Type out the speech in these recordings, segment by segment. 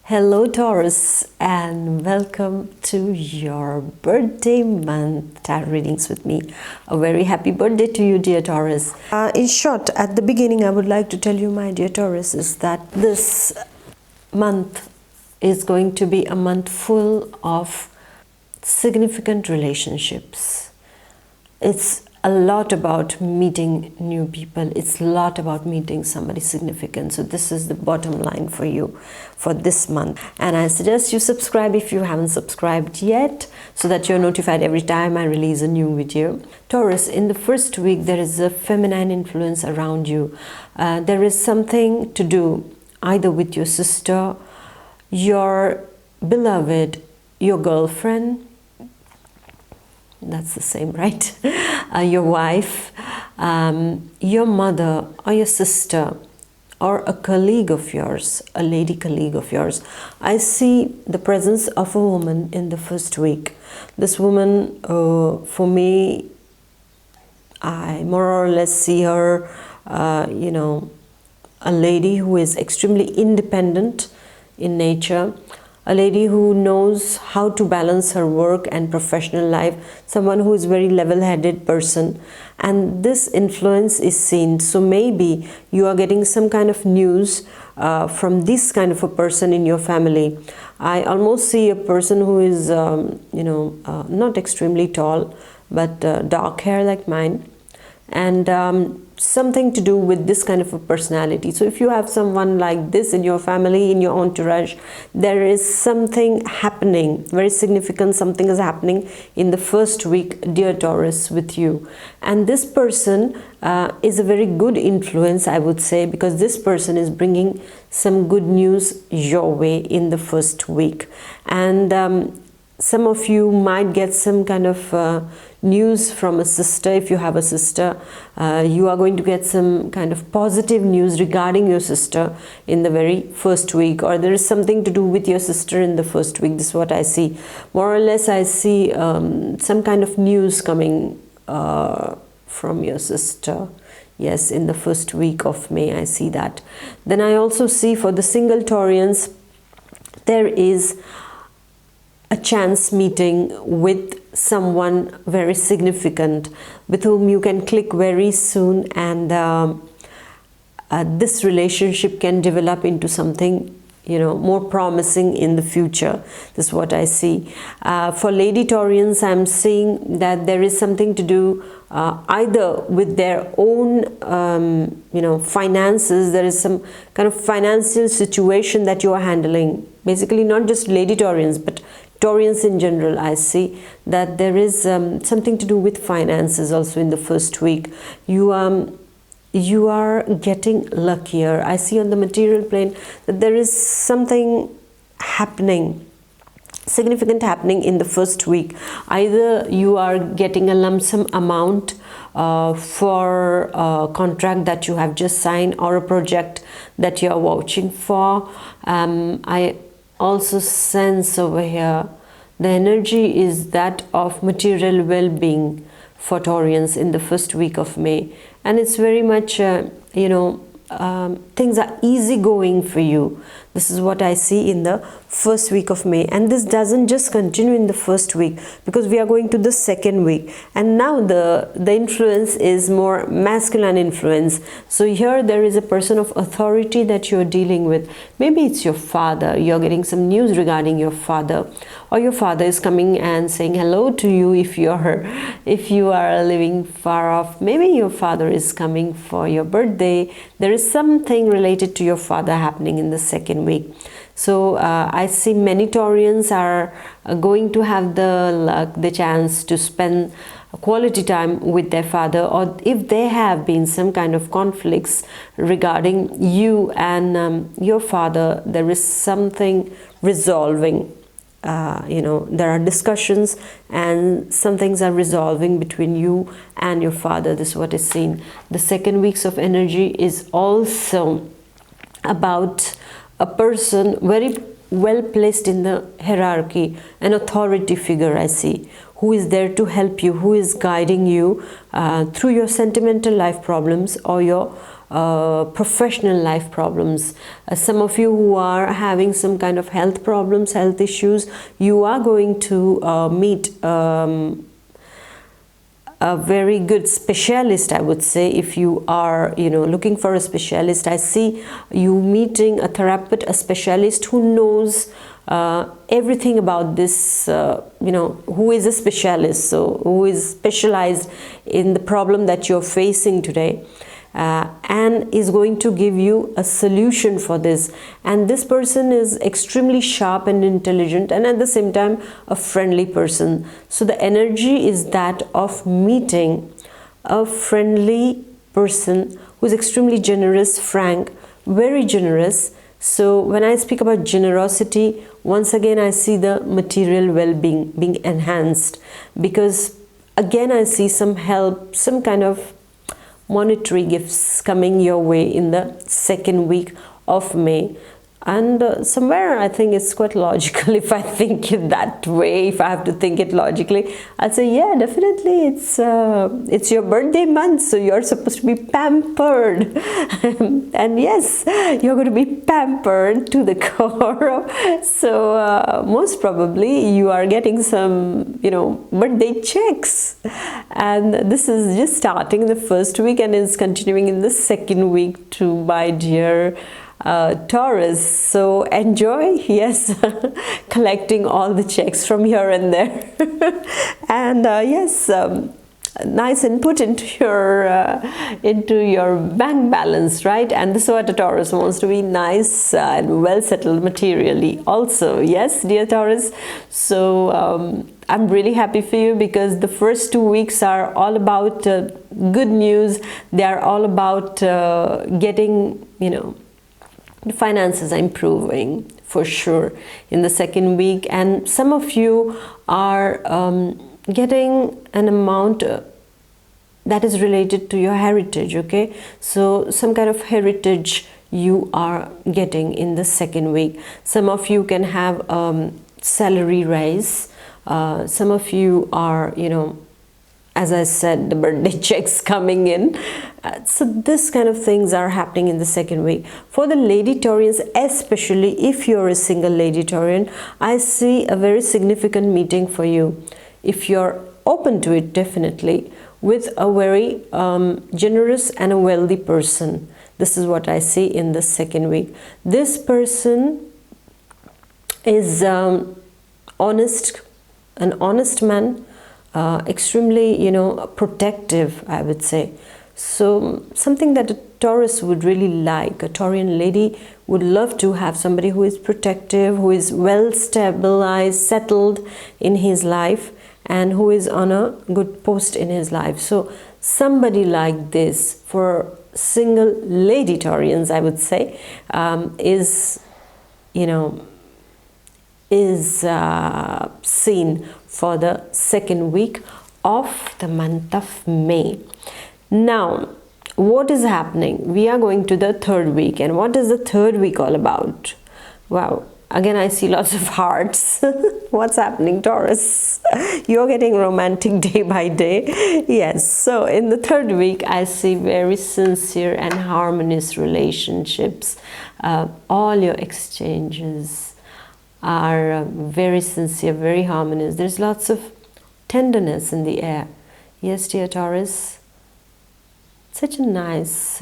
Hello Taurus, and welcome to your birthday month tarot readings with me. A very happy birthday to you, dear Taurus. In short, at the beginning I would like to tell you, my dear Taurus, is that this month is going to be a month full of significant relationships. It's a lot about meeting new people. It's a lot about meeting somebody significant. So this is the bottom line for you for this month. And I suggest you subscribe if you haven't subscribed yet, so that you're notified every time I release a new video. Taurus, in the first week, there is a feminine influence around you. There is something to do either with your sister, your beloved, your girlfriend. That's the same, right? Your wife, your mother or your sister, or a colleague of yours, a lady colleague of yours. I see the presence of a woman in the first week. This woman, for me, I more or less see her, a lady who is extremely independent in nature. A lady who knows how to balance her work and professional life, someone who is very level-headed person, and this influence is seen. So maybe you are getting some kind of news from this kind of a person in your family. I almost see a person who is, not extremely tall, but dark hair like mine, and something to do with this kind of a personality. So if you have someone like this in your family, in your entourage, there is something happening, very significant, something is happening in the first week, dear Taurus, with you. And this person is a very good influence, I would say, because this person is bringing some good news your way in the first week. And some of you might get some kind of news from a sister. If you have a sister, you are going to get some kind of positive news regarding your sister in the very first week, or there is something to do with your sister in the first week. This is what I see. More or less, I see some kind of news coming from your sister. Yes, in the first week of May, I see that. Then I also see for the single Taurians, there is a chance meeting with someone very significant with whom you can click very soon, and this relationship can develop into something more promising in the future. This is what I see. For Lady Taurians, I'm seeing that there is something to do either with their own finances. There is some kind of financial situation that you are handling. Basically, not just Lady Taurians, but Taurians in general. I see that there is something to do with finances also in the first week. You are getting luckier. I see on the material plane that there is something happening, significant happening in the first week. Either you are getting a lump sum amount for a contract that you have just signed, or a project that you are vouching for. I also sense over here the energy is that of material well-being for Taurians in the first week of May, and it's very much things are easygoing for you. This is what I see in the first week of May, and this doesn't just continue in the first week, because we are going to the second week, and now the influence is more masculine influence. So here there is a person of authority that you're dealing with. Maybe it's your father. You're getting some news regarding your father, or your father is coming and saying hello to you if you are living far off. Maybe your father is coming for your birthday. There is something related to your father happening in the second week. So I see many Taurians are going to have the luck, the chance to spend quality time with their father, or if there have been some kind of conflicts regarding you and your father, there is something resolving. There are discussions and some things are resolving between you and your father. This is what is seen. The second weeks of energy is also about a person very well placed in the hierarchy, an authority figure I see, who is there to help you, who is guiding you through your sentimental life problems or your professional life problems. Some of you who are having some kind of health problems, health issues, you are going to meet a very good specialist, I would say. If you are, looking for a specialist, I see you meeting a therapist, a specialist who knows everything about this, who is a specialist, so who is specialized in the problem that you're facing today. And is going to give you a solution for this, and this person is extremely sharp and intelligent, and at the same time a friendly person. So the energy is that of meeting a friendly person who is extremely generous, frank, very generous. So when I speak about generosity, once again I see the material well-being being enhanced, because again I see some help, some kind of monetary gifts coming your way in the second week of May. And somewhere I think it's quite logical. If I think it that way, if I have to think it logically, I'll say, yeah, definitely it's your birthday month, so you're supposed to be pampered. And yes, you're going to be pampered to the core. So most probably you are getting some, birthday checks. And this is just starting in the first week and is continuing in the second week to my dear Taurus. So enjoy, yes, collecting all the checks from here and there. And yes, nice input into your bank balance, right? And this is what a Taurus wants, to be nice and well settled materially also. Yes, dear Taurus. So I'm really happy for you, because the first 2 weeks are all about good news. They are all about getting, the finances are improving for sure in the second week, and some of you are getting an amount that is related to your heritage. Okay, so some kind of heritage you are getting in the second week. Some of you can have salary raise. Some of you are, as I said, the birthday checks coming in. So this kind of things are happening in the second week. For the Lady Taurians, especially if you're a single Lady Taurian, I see a very significant meeting for you. If you're open to it, definitely, with a very generous and a wealthy person. This is what I see in the second week. This person is honest, an honest man, extremely, protective, I would say. So something that a Taurus would really like, a Taurian lady would love to have somebody who is protective, who is well stabilized, settled in his life, and who is on a good post in his life. So somebody like this, for single Lady Taurians, I would say, is seen for the second week of the month of May. Now, what is happening? We are going to the third week, and what is the third week all about? Wow, again I see lots of hearts. What's happening, Taurus? You're getting romantic day by day. Yes, so in the third week I see very sincere and harmonious relationships. All your exchanges are very sincere, very harmonious. There's lots of tenderness in the air. Yes, dear Taurus, such a nice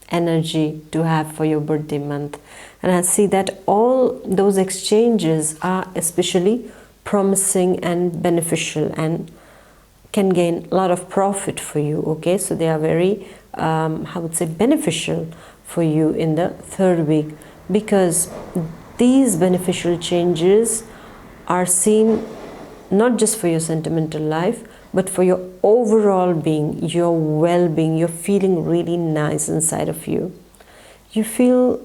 energy to have for your birthday month. And I see that all those exchanges are especially promising and beneficial and can gain a lot of profit for you. Okay, so they are very, I would say, beneficial for you in the third week, because these beneficial changes are seen not just for your sentimental life, but for your overall being, your well-being. You're feeling really nice inside of you. You feel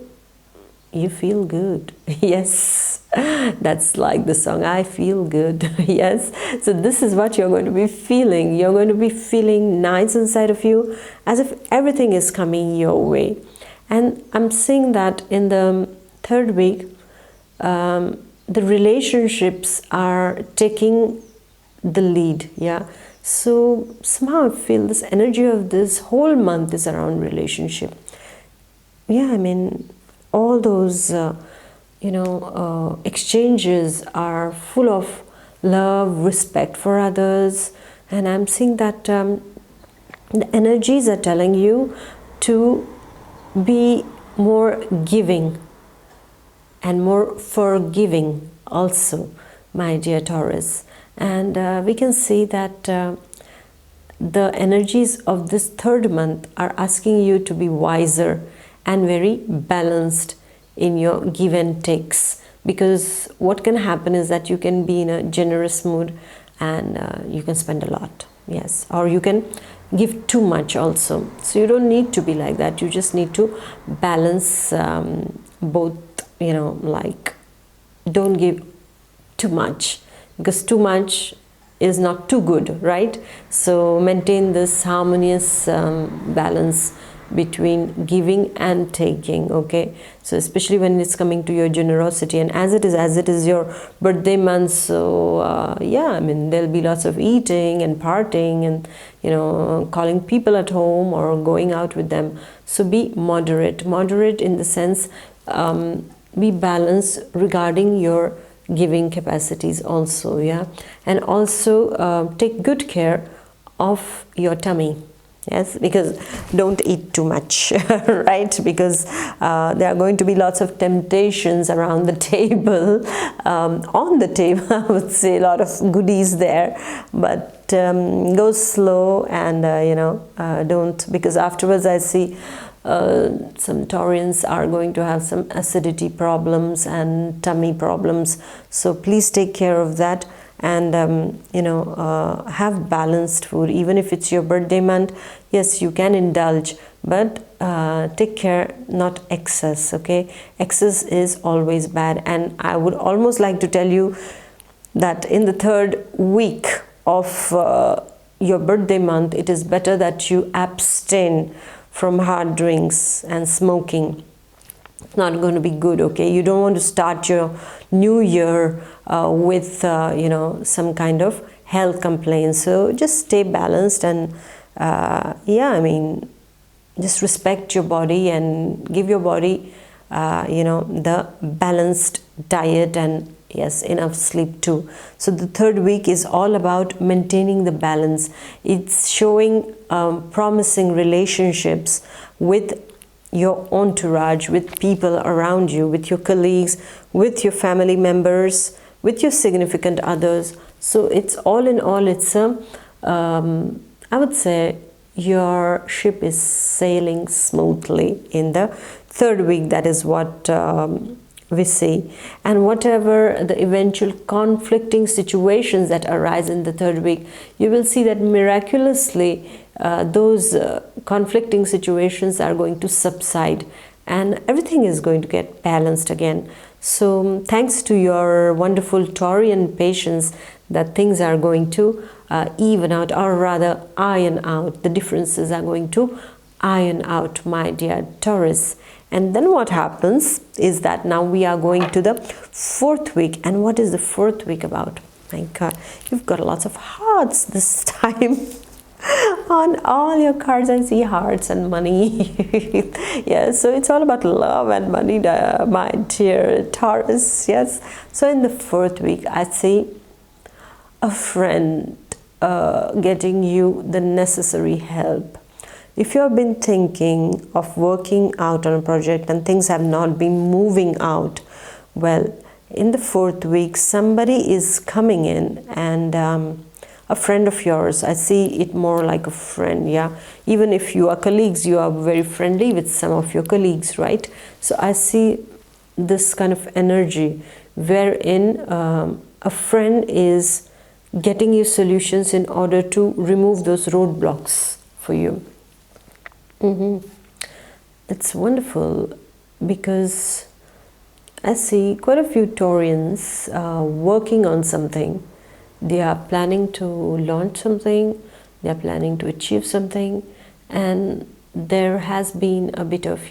good. Yes, that's like the song, I feel good. Yes, so this is what you're going to be feeling. You're going to be feeling nice inside of you, as if everything is coming your way. And I'm seeing that in the third week, the relationships are taking the lead. Yeah, So somehow I feel this energy of this whole month is around relationship. Yeah, I mean, all those exchanges are full of love, respect for others, and I'm seeing that the energies are telling you to be more giving and more forgiving also, my dear Taurus. And we can see that the energies of this third month are asking you to be wiser and very balanced in your give and takes, because what can happen is that you can be in a generous mood and you can spend a lot, yes, or you can give too much also. So you don't need to be like that. You just need to balance both, like don't give too much, because too much is not too good, right? So maintain this harmonious balance between giving and taking, okay? So especially when it's coming to your generosity, and as it is your birthday month, so yeah, I mean, there'll be lots of eating and partying and calling people at home or going out with them. So be moderate in the sense, be balanced regarding your giving capacities also, yeah. And also take good care of your tummy. Yes, because don't eat too much, right? Because there are going to be lots of temptations around the table, on the table, I would say, a lot of goodies there. But go slow and, don't, because afterwards I see some Taurians are going to have some acidity problems and tummy problems. So please take care of that. And have balanced food. Even if it's your birthday month, yes, you can indulge, but take care, not excess, okay? Excess is always bad. And I would almost like to tell you that in the third week of your birthday month, it is better that you abstain from hard drinks and smoking. It's not going to be good, okay? You don't want to start your new year with some kind of health complaints. So just stay balanced and yeah, I mean, just respect your body and give your body the balanced diet, and yes, enough sleep too. So the third week is all about maintaining the balance. It's showing promising relationships with your entourage, with people around you, with your colleagues, with your family members, with your significant others. So it's all in all, it's a, I would say your ship is sailing smoothly in the third week. That is what we see. And whatever the eventual conflicting situations that arise in the third week, you will see that miraculously those conflicting situations are going to subside and everything is going to get balanced again. So thanks to your wonderful Taurian patience, that things are going to even out, or rather iron out. The differences are going to iron out, my dear Taurus. And then what happens is that now we are going to the fourth week. And what is the fourth week about? My God, you've got lots of hearts this time. On all your cards I see hearts and money. Yeah, so it's all about love and money, my dear Taurus. Yes, so in the fourth week I see a friend getting you the necessary help. If you have been thinking of working out on a project and things have not been moving out, well, in the fourth week somebody is coming in, and a friend of yours, I see it more like a friend, yeah. Even if you are colleagues, you are very friendly with some of your colleagues, right? So I see this kind of energy wherein a friend is getting you solutions in order to remove those roadblocks for you. It's wonderful because I see quite a few Taurians working on something. They are planning to launch something, they are planning to achieve something, and there has been a bit of,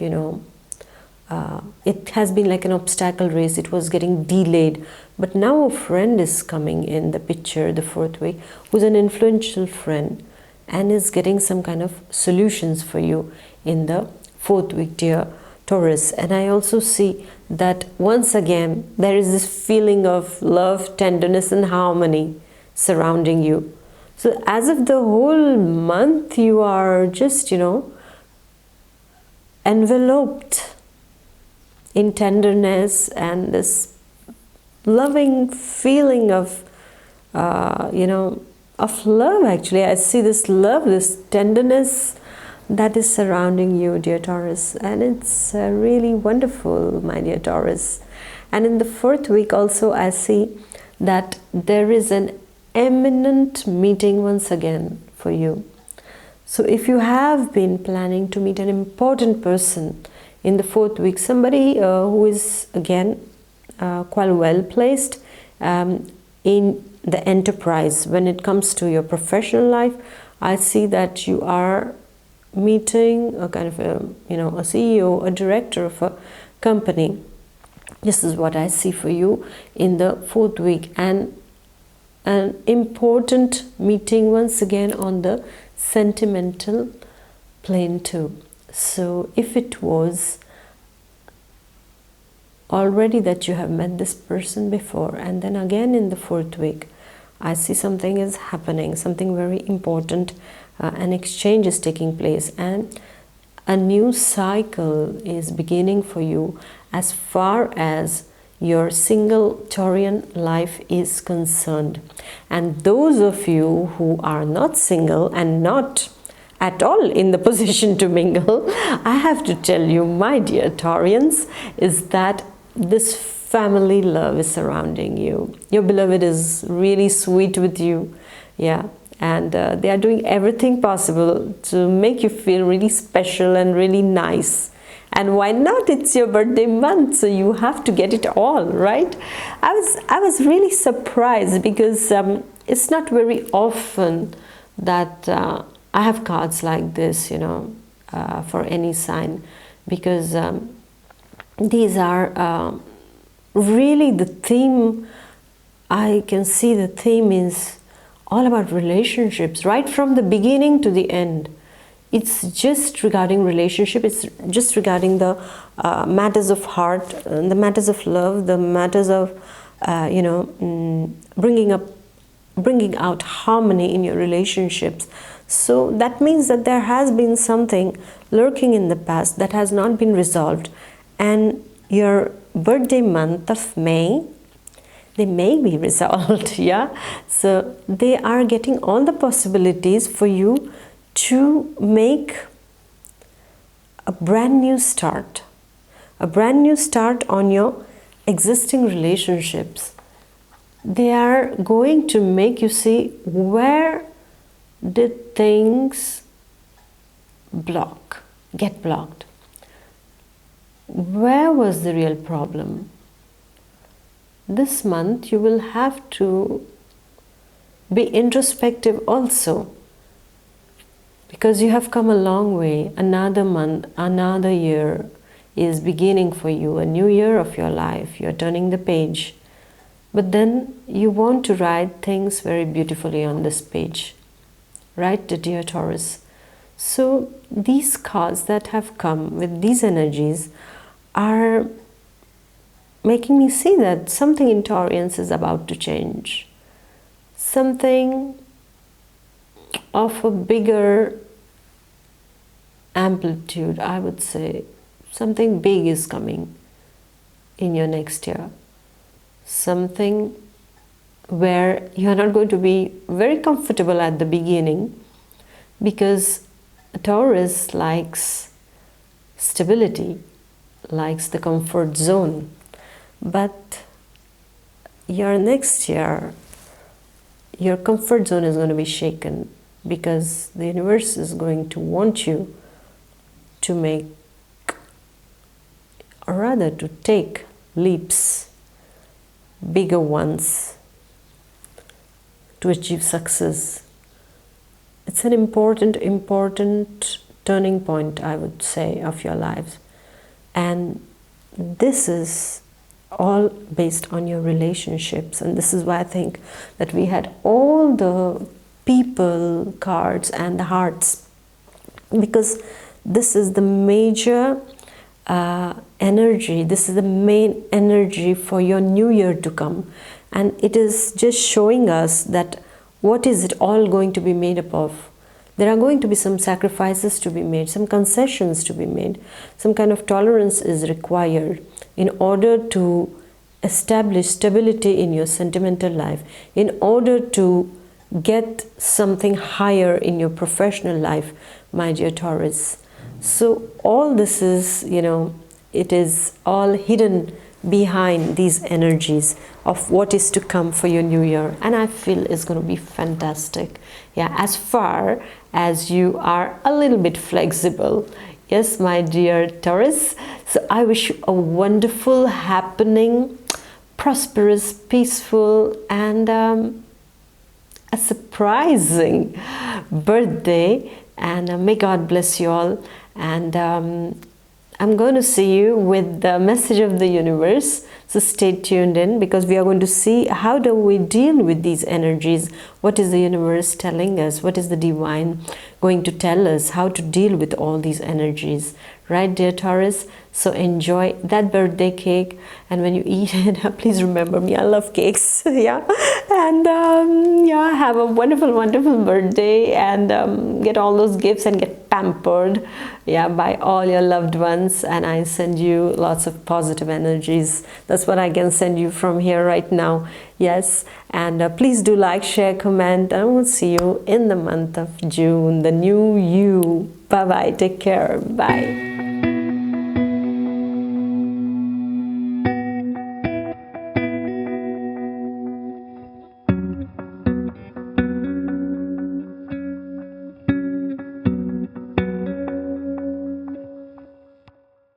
it has been like an obstacle race. It was getting delayed, but now a friend is coming in the picture, the fourth week, who's an influential friend and is getting some kind of solutions for you in the fourth week, dear Taurus. And I also see that once again there is this feeling of love, tenderness and harmony surrounding you. So as of the whole month you are just, you know, enveloped in tenderness and this loving feeling of you know, of love. Actually, I see this love, this tenderness that is surrounding you, dear Taurus, and it's really wonderful, my dear Taurus. And in the fourth week also I see that there is an imminent meeting once again for you. So if you have been planning to meet an important person in the fourth week, somebody who is again quite well placed in the enterprise when it comes to your professional life, I see that you are meeting a kind of a, you know, a CEO, a director of a company. This is what I see for you in the fourth week, and an important meeting once again on the sentimental plane too. So if it was already that you have met this person before, and then again in the fourth week I see something is happening, something very important, an exchange is taking place and a new cycle is beginning for you as far as your single Taurian life is concerned. And those of you who are not single and not at all in the position to mingle, I have to tell you, my dear Taurians, is that this family love is surrounding you. Your beloved is really sweet with you, yeah, and they are doing everything possible to make you feel really special and really nice. And why not? It's your birthday month, so you have to get it all, right? I was really surprised because it's not very often that I have cards like this, you know, for any sign, because these are really the theme. I can see the theme is all about relationships, right from the beginning to the end. It's just regarding relationship, it's just regarding the matters of heart, the matters of love, the matters of, you know, bringing out harmony in your relationships. So that means that there has been something lurking in the past that has not been resolved. And your birthday month of May, they may be resolved, yeah? So they are getting all the possibilities for you to make a brand new start on your existing relationships. They are going to make you see where did things get blocked. Where was the real problem? This month you will have to be introspective also, because you have come a long way. Another month, another year is beginning for you, a new year of your life. You're turning the page. But then you want to write things very beautifully on this page. Right, dear Taurus? So these cards that have come with these energies are making me see that something in Taurians is about to change. Something of a bigger amplitude, I would say. Something big is coming in your next year. Something where you are not going to be very comfortable at the beginning, because Taurus likes stability, likes the comfort zone. But your next year, your comfort zone is going to be shaken, because the universe is going to want you to make, or rather to take leaps, bigger ones, to achieve success. It's an important turning point, I would say, of your lives. And this is all based on your relationships. And this is why I think that we had all the people cards and the hearts, because this is the major energy, this is the main energy for your new year to come. And it is just showing us that what is it all going to be made up of. There are going to be some sacrifices to be made, some concessions to be made, some kind of tolerance is required in order to establish stability in your sentimental life, in order to get something higher in your professional life, my dear Taurus. So all this is, you know, it is all hidden behind these energies of what is to come for your new year, and I feel it's going to be fantastic. Yeah, as far as you are a little bit flexible. Yes, my dear Taurus. So I wish you a wonderful, happening, prosperous, peaceful, and a surprising birthday. And may God bless you all. And I'm going to see you with the message of the universe. So stay tuned in, because we are going to see how do we deal with these energies. What is the universe telling us? What is the divine going to tell us? How to deal with all these energies. Right, dear Taurus? So enjoy that birthday cake, and when you eat it, please remember me. I love cakes. Yeah, and yeah, have a wonderful, wonderful birthday, and get all those gifts and get pampered, yeah, by all your loved ones. And I send you lots of positive energies. That's what I can send you from here right now. Yes, and please do like, share, comment, and we'll see you in the month of June, the new you. Bye bye. Take care. Bye.